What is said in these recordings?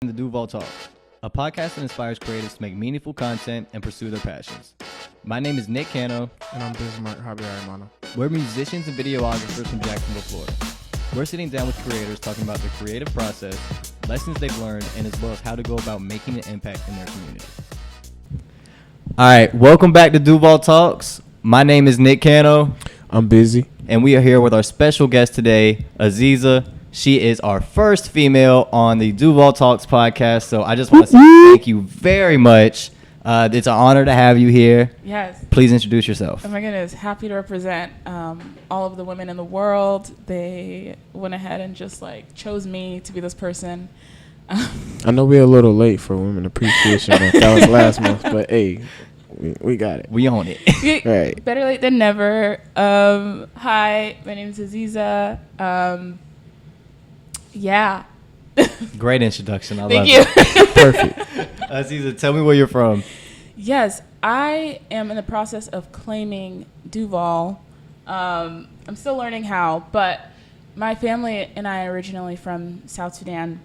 The Duval Talk, a podcast that inspires creators to make meaningful content and pursue their passions. My name is Nick Cano. And I'm Bismarck Javier Hermano. We're musicians and videographers from Jacksonville, Florida. We're sitting down with creators talking about their creative process, lessons they've learned, and as well as how to go about making an impact in their community. All right, welcome back to Duval Talks. My name is Nick Cano. I'm busy. And we are here with our special guest today, Aziza. She is our first female on the Duval Talks podcast. So I just want to say thank you very much. It's an honor to have you here. Yes. Please introduce yourself. Oh my goodness. Happy to represent all of the women in the world. They went ahead and just chose me to be this person. I know we're a little late for Women Appreciation Month. That was last month, but hey, we got it. We own it. Right. Better late than never. Hi, my name is Aziza. Yeah. Great introduction. I love Thank you. it. Perfect. Aziza, tell me where you're from. Yes, I am in the process of claiming Duval. I'm still learning how, but my family and I are originally from South Sudan,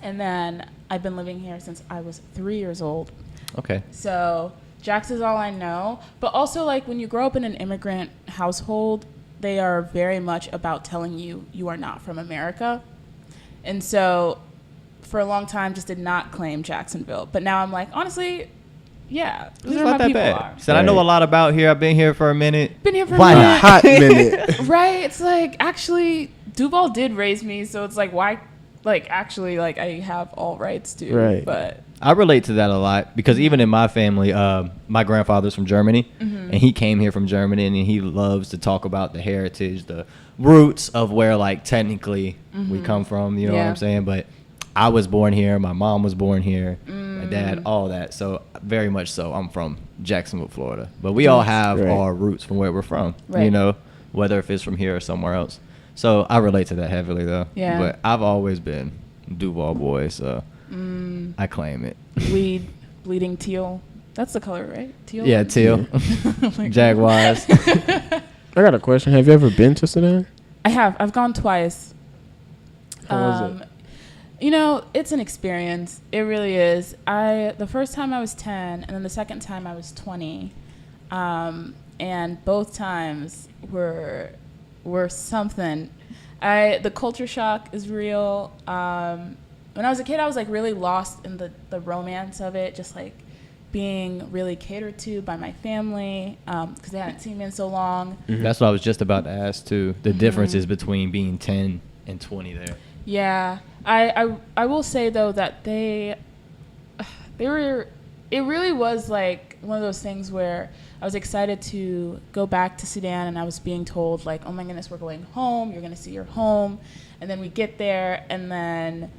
and then I've been living here since I was 3 years old. Okay. So Jax is all I know, but also when you grow up in an immigrant household, they are very much about telling you you are not from America. And so for a long time just did not claim Jacksonville. But now I'm honestly, yeah, these It's are not my that people bad. are. Said I know a lot about here. I've been here for a minute. Been here for Why a not? Hot minute. Right? It's actually Duval did raise me, so it's why actually I have all rights to. Right. But I relate to that a lot because even in my family, my grandfather's from Germany, and he came here from Germany, and he loves to talk about the heritage, the roots of where technically we come from. You know what I'm saying? But I was born here. My mom was born here. My dad, all that. So very much so, I'm from Jacksonville, Florida. But we all have our roots from where we're from. Right. You know, whether if it's from here or somewhere else. So I relate to that heavily though. Yeah. But I've always been Duval boy, so. I claim it. weed, bleeding teal. That's the color, right? Teal? Yeah, teal. Jaguars. I got a question. Have you ever been to Sudan? I have. I've gone twice. How was it? It's an experience. It really is. The first time I was 10, and then the second time I was 20. And both times were something. The culture shock is real. When I was a kid, I was really lost in the romance of it, just being really catered to by my family because they hadn't seen me in so long. Mm-hmm. That's what I was just about to ask too. The differences between being 10 and 20 there. Yeah, I will say though that they were. It really was one of those things where I was excited to go back to Sudan, and I was being told oh my goodness, we're going home. You're gonna see your home, and then we get there, and then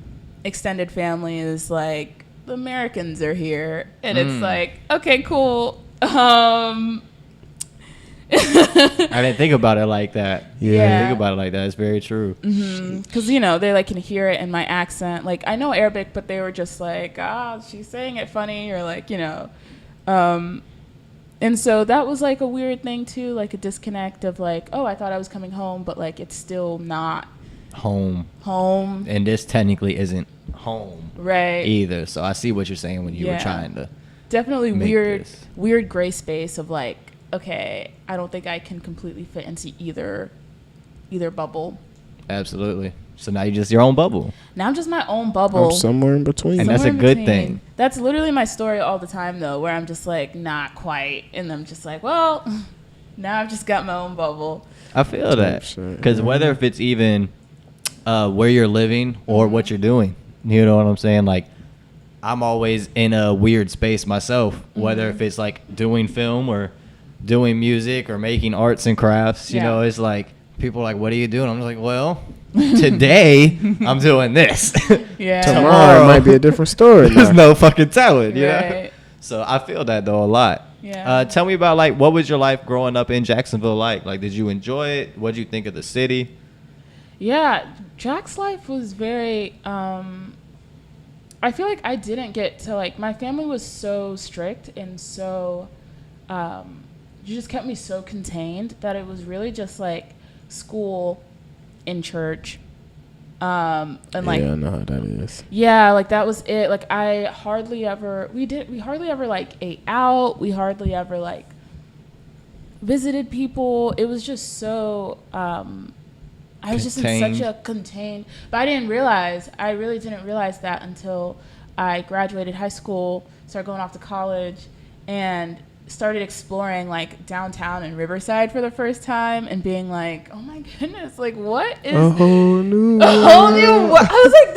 extended family is the Americans are here, and it's okay, cool. I didn't think about it like that. Yeah. I didn't think about it like that. It's very true. Because they can hear it in my accent. I know Arabic, but they were just she's saying it funny, or and so that was a weird thing too, a disconnect of oh, I thought I was coming home, but it's still not Home. And this technically isn't home either. So I see what you're saying when you were trying to definitely make this. weird gray space of okay, I don't think I can completely fit into either bubble. Absolutely. So now you're just your own bubble. Now I'm just my own bubble. I'm somewhere in between. And that's a good thing. That's literally my story all the time though, where I'm just not quite, and I'm just well, now I've just got my own bubble. I feel that. Because whether if it's even where you're living or what you're doing, you know what I'm saying? I'm always in a weird space myself, whether if it's doing film or doing music or making arts and crafts. You know, it's people are what are you doing? I'm just well, today I'm doing this. Yeah. Tomorrow it might be a different story. There's no fucking telling, you know? Right. So I feel that though a lot. Yeah. Tell me about what was your life growing up in Jacksonville like? Did you enjoy it? What did you think of the city? Yeah, Jack's life was very. I feel I didn't get to my family was so strict and so, you just kept me so contained that it was really just school, in church, And like, yeah, I know how that is. yeah, like that was it. Like we hardly ever like ate out. We hardly ever like visited people. It was just so, I was just in such a contained, but I really didn't realize that until I graduated high school, started going off to college, and started exploring like downtown and Riverside for the first time and being like, oh my goodness, like what is a whole new world. I was like,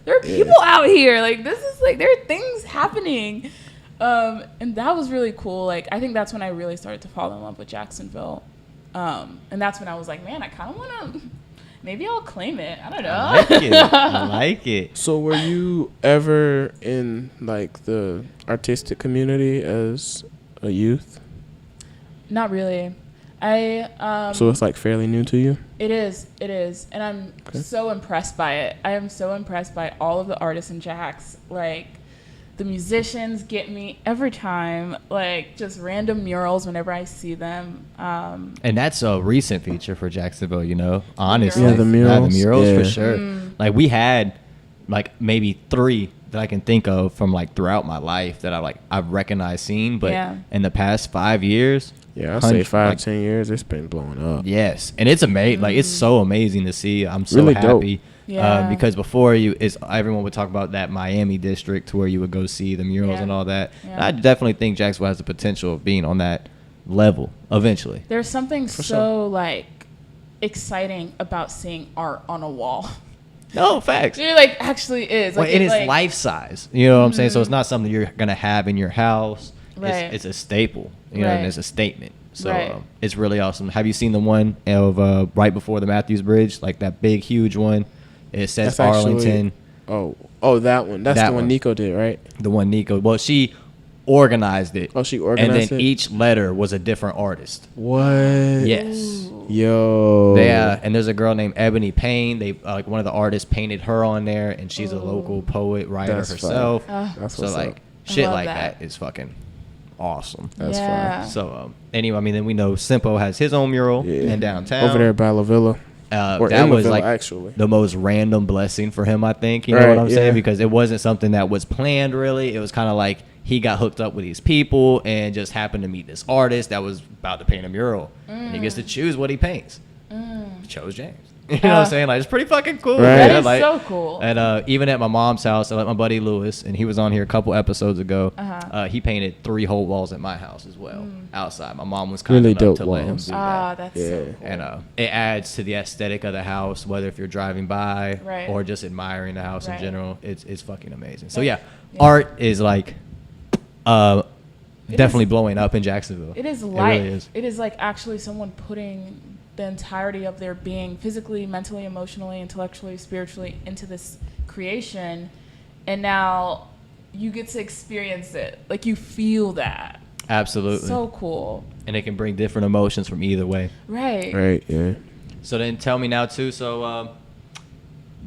there are people out here. Like this is like, there are things happening. And that was really cool. Like, I think that's when I really started to fall in love with Jacksonville. And that's when I was like, man, I kind of want to, maybe I'll claim it. I don't know. I like it. So were you ever in like the artistic community as a youth? Not really. So it's like fairly new to you? It is. And I'm so impressed by it. I am so impressed by all of the artists in Jax. Like, the musicians get me every time, like just random murals whenever I see them. And that's a recent feature for Jacksonville, you know, honestly. Yeah, the murals. The murals for sure. Like we had like maybe 3 that I can think of from like throughout my life that I've recognized seeing, but in the past 5 years. Yeah, I'd say 5-10 years, it's been blowing up. Yes, and it's amazing. Like it's so amazing to see. I'm so really happy. Dope. Yeah. Because before everyone would talk about that Miami district to where you would go see the murals and all that. Yeah. And I definitely think Jacksonville has the potential of being on that level eventually. There's something like exciting about seeing art on a wall. No, facts. It like actually is. Like, well, it is like, life size. You know what I'm saying? So it's not something you're gonna have in your house. Right. It's a staple. You know, and it's a statement. So it's really awesome. Have you seen the one of right before the Matthews Bridge, like that big, huge one? It says Arlington. That one. That's the one Nico did, right? The one Nico. Well, she organized it. Oh, she organized it? And then each letter was a different artist. What? Yes. Yo. Yeah, and there's a girl named Ebony Payne. They like one of the artists painted her on there, and she's a local poet, writer herself. That's so like shit like that is fucking awesome. That's fun. So anyway, I mean, then we know Simpo has his own mural in downtown over there by La Villa. That was like actually the most random blessing for him, I think. You know what I'm saying? Because it wasn't something that was planned really. It was kind of like he got hooked up with these people and just happened to meet this artist that was about to paint a mural. And he gets to choose what he paints. He chose James. You know what I'm saying? Like, it's pretty fucking cool. That is like, so cool. And even at my mom's house, I let my buddy Lewis, and he was on here a couple episodes ago. He painted 3 whole walls at my house as well, outside. My mom was kind enough to let him do that. That's so cool. And it adds to the aesthetic of the house, whether if you're driving by or just admiring the house in general. It's fucking amazing. So art is like definitely blowing up in Jacksonville. It is life. It really is. It is like actually someone putting the entirety of their being, physically, mentally, emotionally, intellectually, spiritually, into this creation, and now you get to experience it. Like, you feel that. Absolutely. So cool. And it can bring different emotions from either way. Right. Yeah. So then tell me now too, so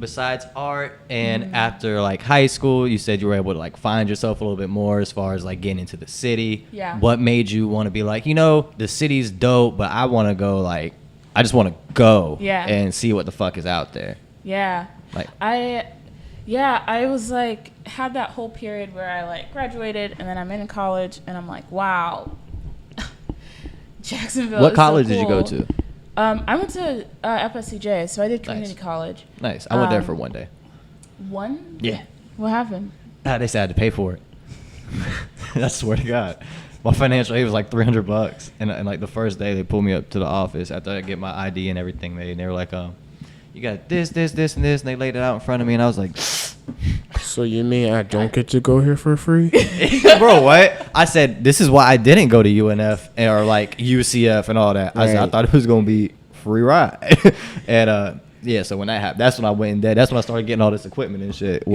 besides art and after like high school, you said you were able to like find yourself a little bit more as far as like getting into the city. Yeah. What made you want to be like, you know, the city's dope, but I want to go like, I just want to go and see what the fuck is out there. Yeah. Like I was like, had that whole period where I like graduated and then I'm in college and I'm like, wow, Jacksonville. What is college so cool. did you go to? I went to FSCJ, so I did community college. Nice. I went there for one day. One? Yeah. What happened? They said I had to pay for it. I swear to God. My financial aid was like $300, and like the first day they pulled me up to the office after I get my ID and everything made, and they were like, you got this, and this, and they laid it out in front of me, and I was like, so you mean I don't get to go here for free? Bro, what? I said this is why I didn't go to UNF or like UCF and all that. I said I thought it was gonna be free ride, and so when that happened, that's when I went in debt. That's when I started getting all this equipment and shit. I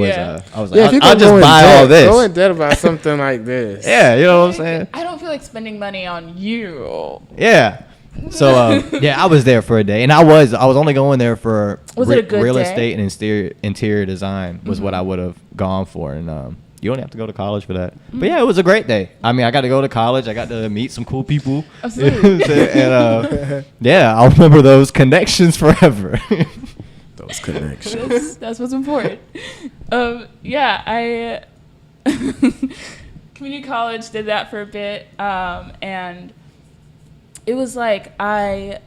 was like, I'll just buy all this. Go in debt about something like this. Yeah, you know what I'm saying? I don't feel like spending money on you. Yeah. So I was there for a day, and I was only going there for real estate and interior design was what I would have gone for, and you don't have to go to college for that. But yeah, it was a great day. I mean, I got to go to college. I got to meet some cool people. Absolutely. And I'll remember those connections forever. those connections. That's what's important. I community college did that for a bit, and it was like and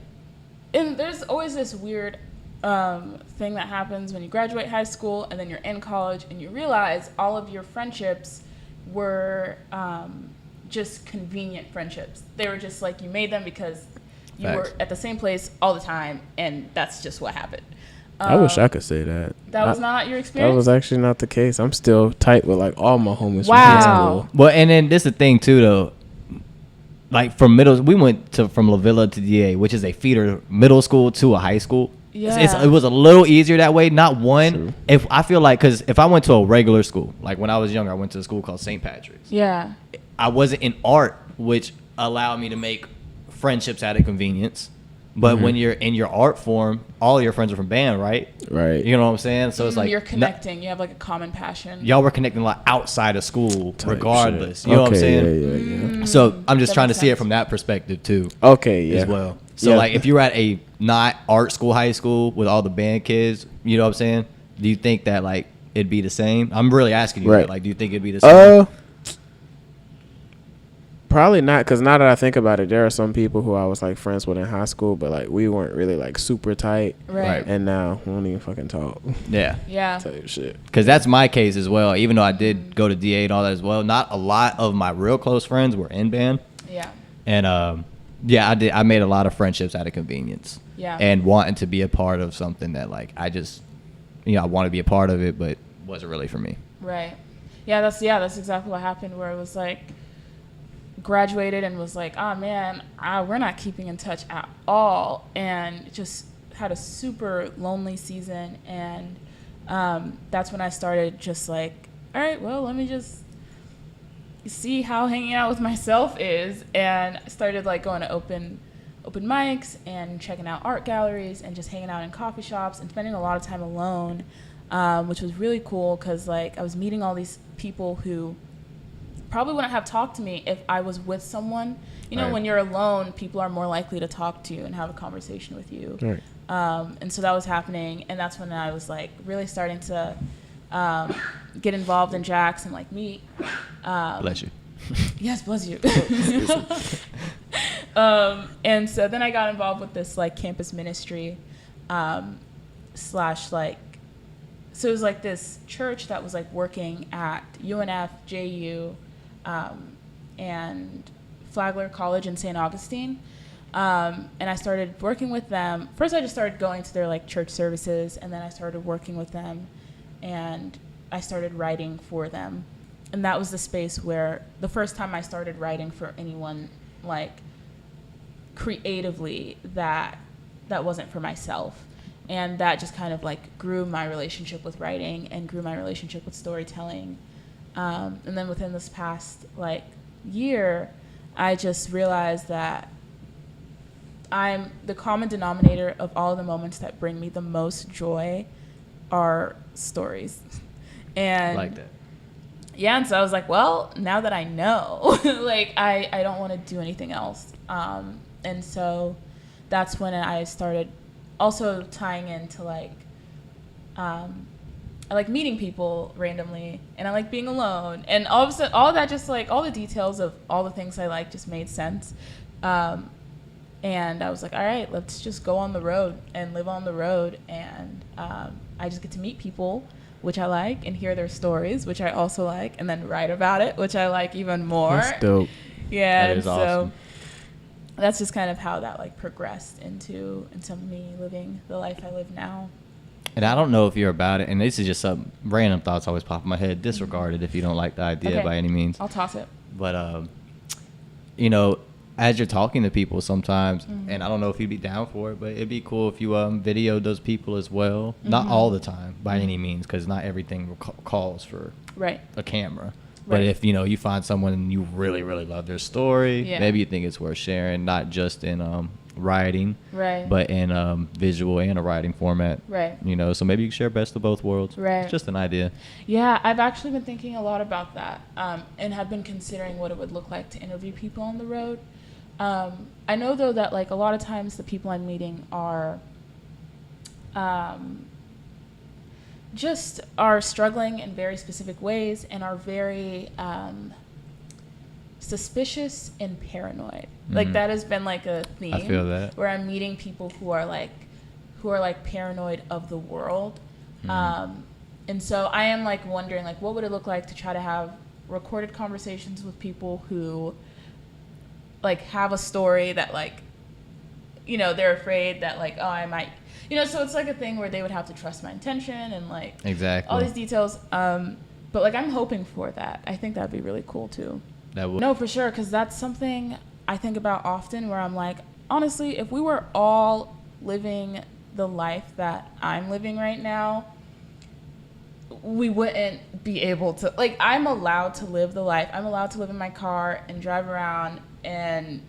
there's always this weird thing that happens when you graduate high school and then you're in college and you realize all of your friendships were just convenient friendships. They were just like you made them because you were at the same place all the time, and that's just what happened. I wish I could say that. That was not your experience? That was actually not the case. I'm still tight with like all my homies from Wow. high school. Well, and then this is the thing too, though. Like from we went from La Villa to DA, which is a feeder middle school to a high school. Yeah. It was a little easier that way. Not one. True. If I feel like, because if I went to a regular school, like when I was younger, I went to a school called St. Patrick's. Yeah. I wasn't in art, which allowed me to make friendships out of convenience. But when you're in your art form, all your friends are from band, right? Right. You know what I'm saying? So it's like you're connecting. You have like a common passion. y'all were connecting a lot outside of school, Type regardless. shit. You know what I'm Okay, saying? Yeah. So I'm just That trying to makes see it sense. from that perspective too, Okay, yeah. as well. So Yeah. like, if you're at a not art school, high school with all the band kids, you know what I'm saying? Do you think that like it'd be the same? I'm really asking you Right. that. Like, do you think it'd be the same? Probably not, because now that I think about it, there are some people who I was like friends with in high school, but like we weren't really like super tight. Right. And now we don't even fucking talk. Yeah. Yeah. Type shit. Because that's my case as well. Even though I did go to DA and all that as well, not a lot of my real close friends were in band. Yeah. And yeah, I made a lot of friendships out of convenience. Yeah. And wanting to be a part of something that like I just, I want to be a part of it, but wasn't really for me. Right. That's exactly what happened, where it was like graduated and was like, oh man, we're not keeping in touch at all, and just had a super lonely season. And that's when I started just like, all right, well, let me just see how hanging out with myself is, and I started like going to open mics and checking out art galleries and just hanging out in coffee shops and spending a lot of time alone, which was really cool because like I was meeting all these people who probably wouldn't have talked to me if I was with someone. You know, Right. when you're alone, people are more likely to talk to you and have a conversation with you. Right. And so that was happening, and that's when I was like really starting to get involved in Jax and like meet. Bless you. Yes, bless you. And so then I got involved with this like campus ministry, slash like, so it was like this church that was like working at UNF, JU, and Flagler College in St. Augustine. And I started working with them. First, I just started going to their like church services, and then I started working with them, and I started writing for them. And that was the space where the first time I started writing for anyone, like creatively, that wasn't for myself. And that just kind of like grew my relationship with writing and grew my relationship with storytelling. And then within this past like year, I just realized that I'm the common denominator of all of the moments that bring me the most joy are stories. And I like that. yeah, and so I was like, well, now that I know, like I don't want to do anything else. And so that's when I started also tying into like, I like meeting people randomly, and I like being alone, and all of a sudden, all of that just like all the details of all the things I like just made sense. And I was like, all right, let's just go on the road and live on the road, and I just get to meet people, which I like, and hear their stories, which I also like, and then write about it, which I like even more. That's dope. Yeah, That and is so awesome. that's just kind of how that like progressed into me living the life I live now. And I don't know if you're about it, and this is just some random thoughts always pop in my head. Disregard it if you don't like the idea Okay. by any means. I'll toss it. But as you're talking to people sometimes, and I don't know if you'd be down for it, but it'd be cool if you video those people as well. Not all the time by any means, because not everything calls for Right. a camera. But Right. if you find someone and you really really love their story, Yeah. maybe you think it's worth sharing, not just in writing, Right. but in visual and a writing format. Right. So maybe you can share best of both worlds. Right. It's just an idea. Yeah, I've actually been thinking a lot about that, and have been considering what it would look like to interview people on the road. I know though that like a lot of times the people I'm meeting are just are struggling in very specific ways and are very suspicious and paranoid. Like that has been like a theme. I feel that. Where I'm meeting people who are like paranoid of the world. And so I am like wondering like what would it look like to try to have recorded conversations with people who like have a story that like, you know, they're afraid that like, oh, I might, you know, so it's like a thing where they would have to trust my intention and like exactly all these details. But like I'm hoping for that. I think that'd be really cool too. That would. No, for sure, because that's something I think about often where I'm like, honestly, if we were all living the life that I'm living right now, we wouldn't be able to, like, I'm allowed to live the life. I'm allowed to live in my car and drive around and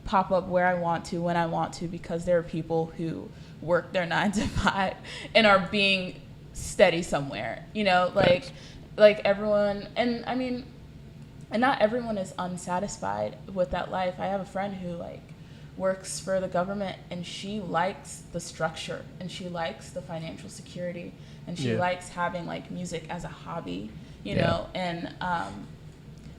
pop up where I want to, when I want to, because there are people who work their 9 to 5 and are being steady somewhere, you know, like everyone, and I mean, and not everyone is unsatisfied with that life. I have a friend who like works for the government and she likes the structure and she likes the financial security and she likes having like music as a hobby, you know, and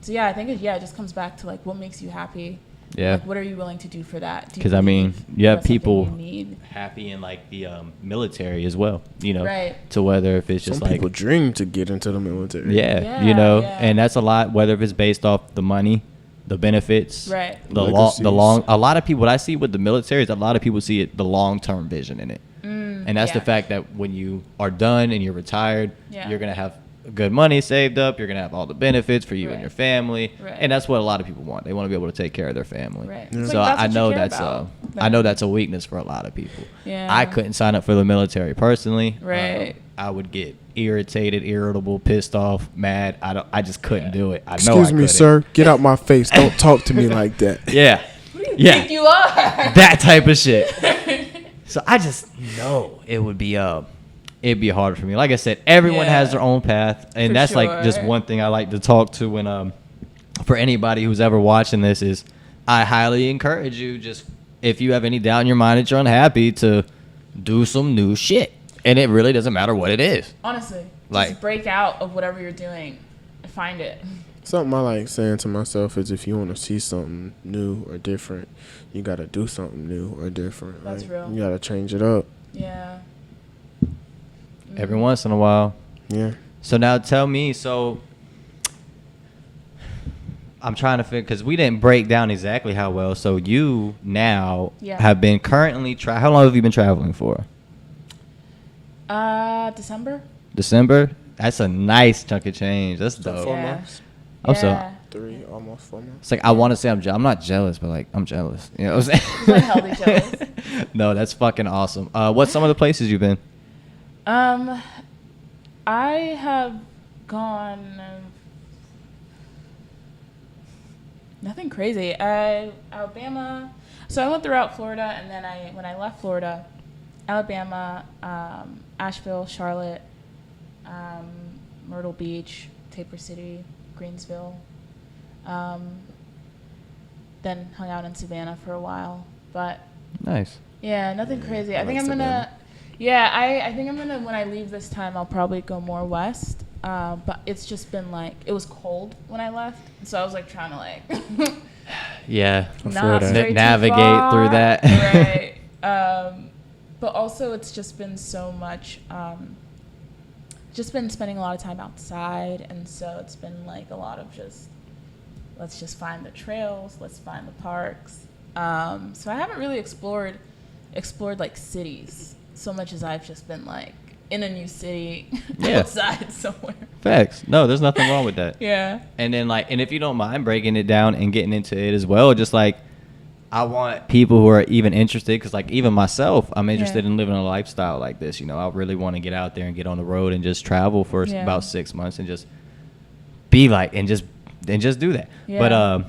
so yeah, I think it just comes back to like what makes you happy. Yeah. Like, what are you willing to do for that? Because I mean, you have people you happy in like the military as well, you know, right? To whether if it's just Some like people dream to get into the military. Yeah, you know, and that's a lot. Whether if it's based off the money, the benefits, right? The long. A lot of people. What I see with the military is a lot of people see it the long-term vision in it, and that's the fact that when you are done and you're retired, you're gonna have good money saved up. You're gonna have all the benefits for you and your family, and that's what a lot of people want. They want to be able to take care of their family. Right. So like I know that's a weakness for a lot of people. Yeah. I couldn't sign up for the military personally. Right. I would get irritated, irritable, pissed off, mad. I just couldn't do it. Excuse me, sir. Get out my face. Don't talk to me like that. Yeah. Who do you think you are? That type of shit. So I just know it would be it'd be hard for me. Like I said, everyone has their own path, and that's like just one thing I like to talk to. And for anybody who's ever watching this, is I highly encourage you, just if you have any doubt in your mind that you're unhappy, to do some new shit, and it really doesn't matter what it is. Honestly, like just break out of whatever you're doing, find it. Something I like saying to myself is, if you want to see something new or different, you got to do something new or different. That's real. You got to change it up. Yeah. Every once in a while. Yeah. So now tell me, so I'm trying to figure, because we didn't break down exactly how well. So you now have been currently, how long have you been traveling for? December. December? That's a nice chunk of change. That's dope. 4 months. I'm so 3, almost 4 months. It's like, I want to say I'm not jealous, but like, I'm jealous. You know what I'm saying? It's like healthy jealous. No, that's fucking awesome. What's some of the places you've been? I have gone nothing crazy. Alabama. So I went throughout Florida, and then when I left Florida, Alabama, Asheville, Charlotte, Myrtle Beach, Taper City, Greensville. Then hung out in Savannah for a while, but nice. Yeah, nothing crazy. I think I'm Savannah. gonna. Yeah, I think I'm gonna, when I leave this time, I'll probably go more west. But it's just been like, it was cold when I left, so I was like trying to like not stray too navigate far. through that. Right. But also it's just been so much, just been spending a lot of time outside, and so it's been like a lot of just, let's just find the trails, let's find the parks. So I haven't really explored like cities so much as I've just been like in a new city outside somewhere. Facts. No, there's nothing wrong with that. Yeah. And then like, and if you don't mind breaking it down and getting into it as well, just like, I want people who are even interested, because like even myself, I'm interested in living a lifestyle like this. You know, I really want to get out there and get on the road and just travel for about 6 months and just be like, and just do that. Yeah. But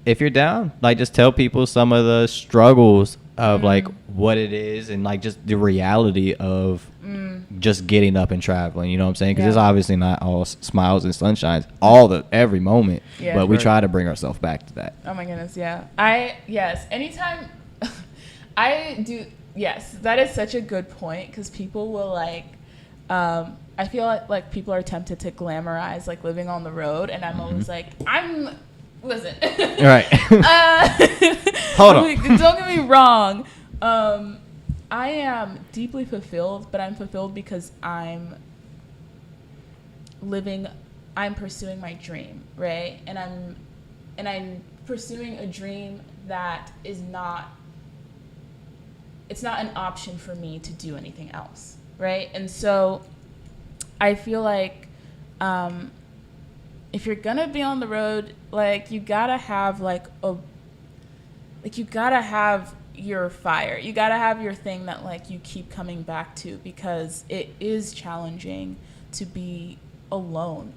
if you're down, like just tell people some of the struggles of like what it is, and like just the reality of just getting up and traveling, you know what I'm saying? Because it's obviously not all smiles and sunshines every moment, but we try to bring ourselves back to that. Oh my goodness, yeah. Anytime I do, that is such a good point, because people will like, I feel like people are tempted to glamorize like living on the road, and I'm always like, listen. Right. Hold on. Don't get me wrong. I am deeply fulfilled, but I'm fulfilled because I'm pursuing my dream, right? And I'm pursuing a dream that is not, it's not an option for me to do anything else, right? And so I feel like if you're gonna be on the road, like you gotta have you gotta have your fire. You gotta have your thing that like you keep coming back to, because it is challenging to be alone.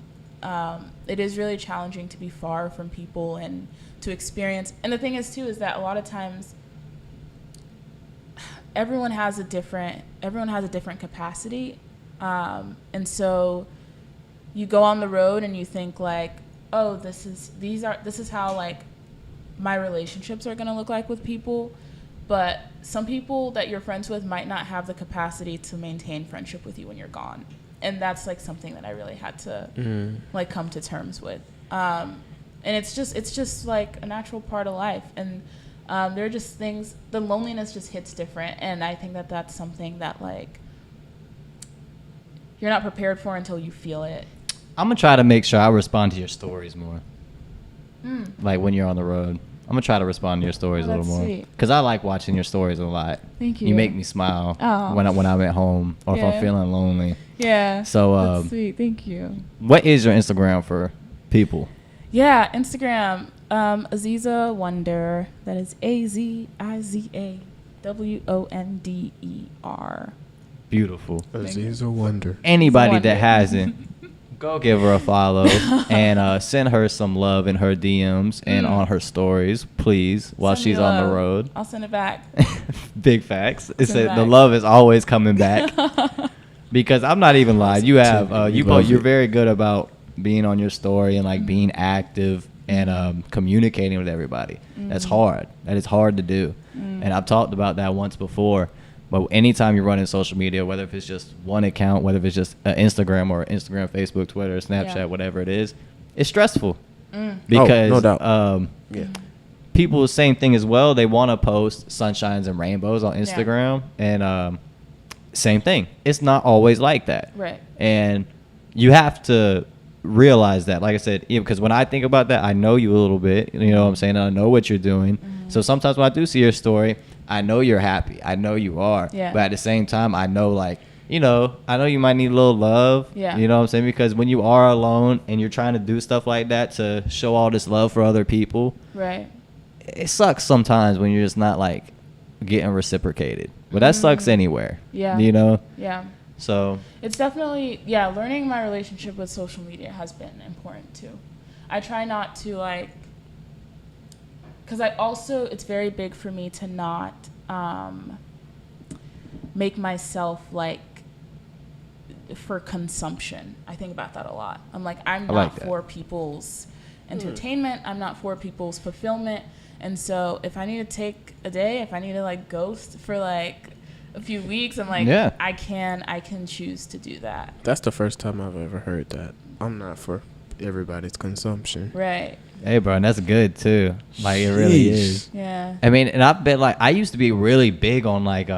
It is really challenging to be far from people and to experience. And the thing is too, is that a lot of times everyone has a different capacity. And so you go on the road and you think like, oh, this is how like my relationships are going to look like with people. But some people that you're friends with might not have the capacity to maintain friendship with you when you're gone. And that's like something that I really had to like come to terms with. And it's just like a natural part of life. And there are just things, the loneliness just hits different. And I think that that's something that like you're not prepared for until you feel it. I'm going to try to make sure I respond to your stories more. Like when you're on the road. I'm going to try to respond to your stories a little more. Because I like watching your stories a lot. Thank you. You make me smile when I'm at home or if I'm feeling lonely. Yeah. So, that's sweet. Thank you. What is your Instagram for people? Yeah, Instagram, Aziza Wonder. That is AZIZAWONDER. Beautiful. Aziza Wonder. Anybody that hasn't, go give her a follow and send her some love in her DMs and on her stories, please, while she's on the road. I'll send it back. Big facts. It said the love is always coming back. Because I'm not even lying. You have you're very good about being on your story and like being active and communicating with everybody. That's hard. That is hard to do. And I've talked about that once before. But anytime you're running social media, whether if it's just one account, whether if it's just Instagram or Instagram, Facebook, Twitter, Snapchat, whatever it is, it's stressful. Because no doubt. people, same thing as well. They want to post sunshines and rainbows on Instagram. And same thing. It's not always like that. Right. And you have to realize that. Like I said, because when I think about that, I know you a little bit. You know what I'm saying? I know what you're doing. So sometimes when I do see your story, I know you're happy. I know you are. Yeah. But at the same time, I know like, I know you might need a little love. Yeah. You know what I'm saying? Because when you are alone and you're trying to do stuff like that to show all this love for other people. Right. It sucks sometimes when you're just not like getting reciprocated. But that sucks anywhere. Yeah. Yeah. So. It's definitely, learning my relationship with social media has been important too. I try not to like, because it's very big for me to not make myself like for consumption. I think about that a lot. I'm like, I'm not for people's entertainment. I'm not for people's fulfillment. And so if I need to take a day, if I need to like ghost for like a few weeks, I'm like, I can choose to do that. That's the first time I've ever heard that. I'm not for everybody's consumption. Right. Hey, bro, and that's good too. Like it really is. Yeah. I mean, and I've been like, I used to be really big on like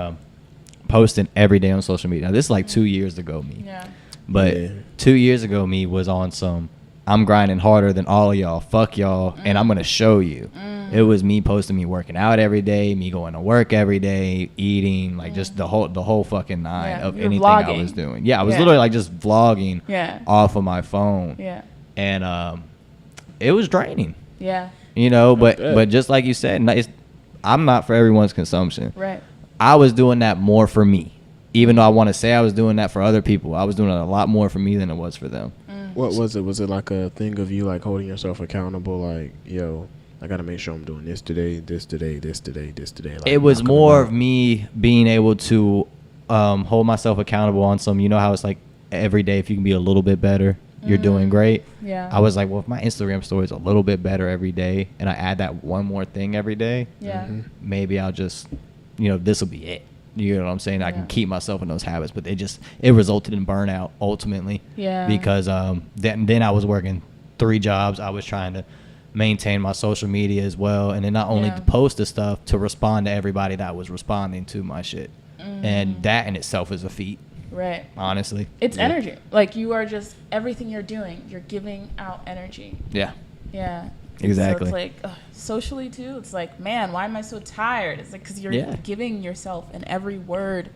posting every day on social media. Now this is like 2 years ago me. Yeah. But 2 years ago me was on some, I'm grinding harder than all of y'all. Fuck y'all, and I'm gonna show you. It was me posting me working out every day, me going to work every day, eating, like just the whole fucking nine of anything vlogging. I was doing. Yeah, I was literally like just vlogging off of my phone. Yeah. And it was draining. Yeah. But just like you said, I'm not for everyone's consumption. Right. I was doing that more for me. Even though I want to say I was doing that for other people, I was doing it a lot more for me than it was for them. What was it? Was it like a thing of you like holding yourself accountable? Like, yo, I got to make sure I'm doing this today, this today, this today, this today. Like, it was more of me being able to hold myself accountable on some, how it's like every day if you can be a little bit better, you're doing great. Yeah. I was like, well, if my Instagram story is a little bit better every day and I add that one more thing every day, maybe I'll just, this will be it. You know what I'm saying? I Yeah. can keep myself in those habits, but it resulted in burnout ultimately. Yeah. Because then I was working 3 jobs. I was trying to maintain my social media as well, and then not only Yeah. to post the stuff, to respond to everybody that was responding to my shit. And that in itself is a feat, Right. honestly. It's Yeah. energy. Like you are just everything you're doing, you're giving out energy. Yeah. Yeah. Exactly. So it's like socially too. It's like, man, why am I so tired? It's like because you're Yeah. giving yourself in every word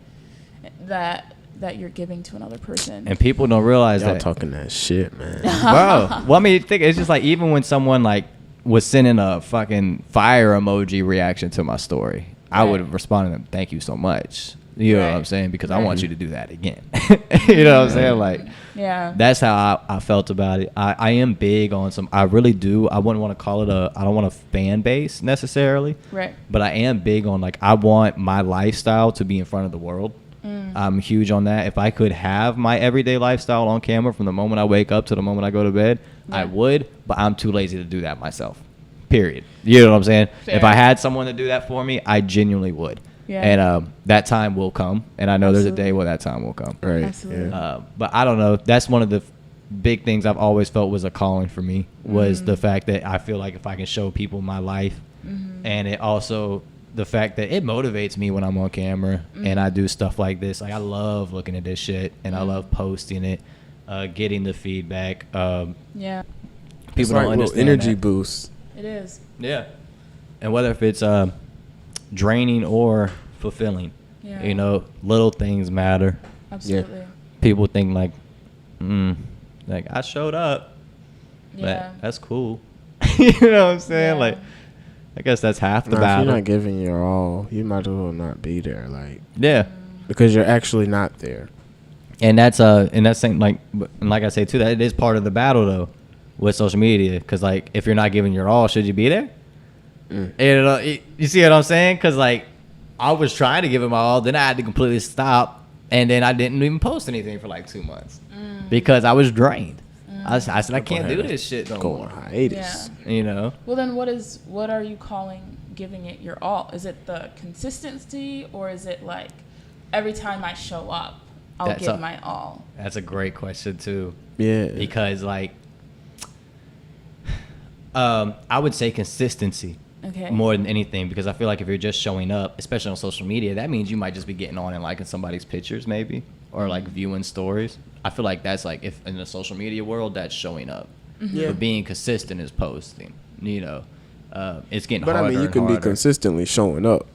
that you're giving to another person. And people don't realize Y'all that. talking that shit, man. Bro, well, I mean, think it's just like even when someone like was sending a fucking fire emoji reaction to my story, I would have responded to them, "Thank you so much." You know what I'm Right. saying? Because I want you to do that again. You know what I'm saying? Like, Yeah. that's how I felt about it. I am big on some. I really do. I wouldn't want to call it I don't want a fan base necessarily. Right. But I am big on like I want my lifestyle to be in front of the world. I'm huge on that. If I could have my everyday lifestyle on camera from the moment I wake up to the moment I go to bed, I Yeah. would, but I'm too lazy to do that myself. Period. You know what I'm saying? If Fair. I had someone to do that for me, I genuinely would. Yeah. And that time will come, and I know there's a day Absolutely. where that time will come. Right. Absolutely. Yeah. But I don't know. That's one of the big things I've always felt was a calling for me was the fact that I feel like if I can show people my life, and it also the fact that it motivates me when I'm on camera and I do stuff like this. Like I love looking at this shit and I love posting it, getting the feedback. Yeah. It's People like don't a little understand energy that. boost. It is. Yeah. And whether if it's draining or fulfilling, Yeah. you know, little things matter. Absolutely. People think like I showed up, Yeah. but that's cool. You know what I'm saying? Yeah. Like, I guess that's half the Nah, if battle. you're not giving your all, you might as well not be there. Like, Yeah. because you're actually not there. And that's saying like, and like I say too, that it is part of the battle though, with social media. Cause like, if you're not giving your all, should you be there? You see what I'm saying? Cause like, I was trying to give it my all, then I had to completely stop, and then I didn't even post anything for like 2 months because I was drained. I said I can't do this shit no Go more. on hiatus. Yeah. You know? Well, then what are you calling giving it your all? Is it the consistency, or is it like every time I show up, I'll That's give a- my all? That's a great question too. Yeah. Because like, I would say consistency. Okay. More than anything, because I feel like if you're just showing up, especially on social media, that means you might just be getting on and liking somebody's pictures maybe, or like viewing stories. I feel like that's like, if in the social media world, that's showing up. Yeah. But being consistent is posting, you know. It's getting But harder I mean, you and can be harder. consistently showing up.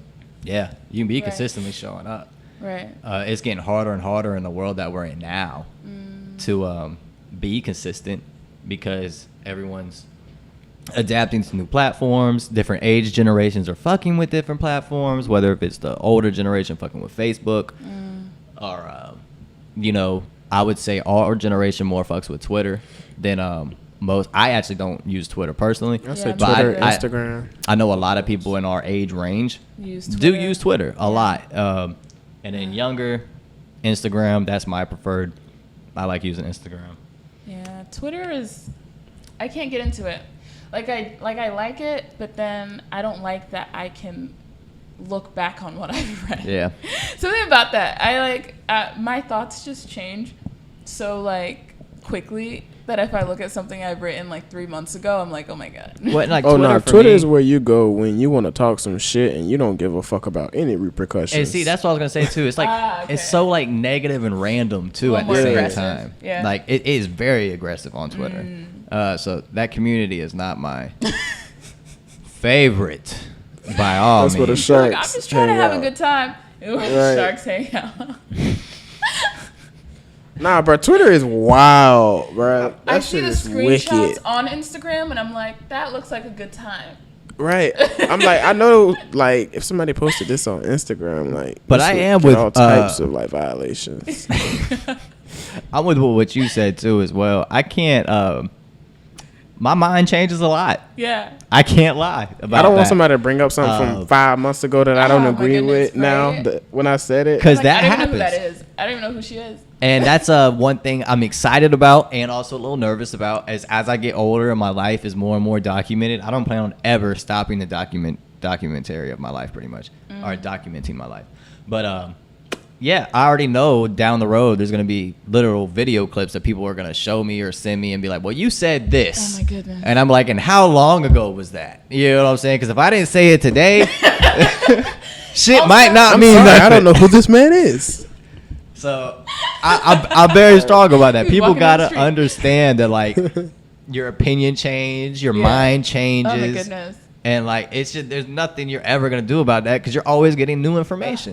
Yeah, you can be Right. consistently showing up. Right. It's getting harder and harder in the world that we're in now to be consistent, because everyone's adapting to new platforms. Different age generations are fucking with different platforms, whether if it's the older generation fucking with Facebook or you know, I would say our generation more fucks with Twitter than most. I actually don't use Twitter personally, I said but Twitter, I- Instagram. I know a lot of people in our age range Use do Twitter. use Twitter a lot. And then younger, Instagram, that's my preferred. I like using Instagram. Yeah. Twitter is. I can't get into it. Like I like it, but then I don't like that I can look back on what I've read. Yeah. Something about that. I like my thoughts just change so like quickly that if I look at something I've written like 3 months ago, I'm like, oh my god. What like Oh Twitter no, for Twitter me- is where you go when you want to talk some shit and you don't give a fuck about any repercussions. And see, that's what I was gonna say too. It's like Okay. it's so like negative and random too A at little the more same aggressive. time. Yeah. Like it is very aggressive on Twitter. So that community is not my favorite by all That's means. what a Like, shark. I'm just trying to have a good time. Ew, Right. Sharks hang out. Nah, bro, Twitter is wild, bro. That I see shit the is screenshots wicked. on Instagram, and I'm like, that looks like a good time. Right. I'm like, I know, like, if somebody posted this on Instagram, like, But this I would am get with, all types of like violations. I'm with what you said too as well. I can't. My mind changes a lot. Yeah. I can't lie about I don't want that. somebody to bring up something from 5 months ago that I don't Oh, my agree goodness, with now right? that when I said it. 'Cause Like, that I don't even know who that happens. is. I don't even know who she is. And that's one thing I'm excited about and also a little nervous about as I get older and my life is more and more documented. I don't plan on ever stopping the documentary of my life pretty much, or documenting my life. But yeah, I already know down the road there's gonna be literal video clips that people are gonna show me or send me and be like, "Well, you said this." Oh my goodness. And I'm like, "And how long ago was that?" You know what I'm saying? Because if I didn't say it today, shit might not mean Sorry, nothing. I don't know who this man is. So I'm very strong about that. He's People walking down the gotta street. understand that like your opinion change, your Yeah. mind changes. Oh my goodness. And like it's just there's nothing you're ever gonna do about that because you're always getting new information.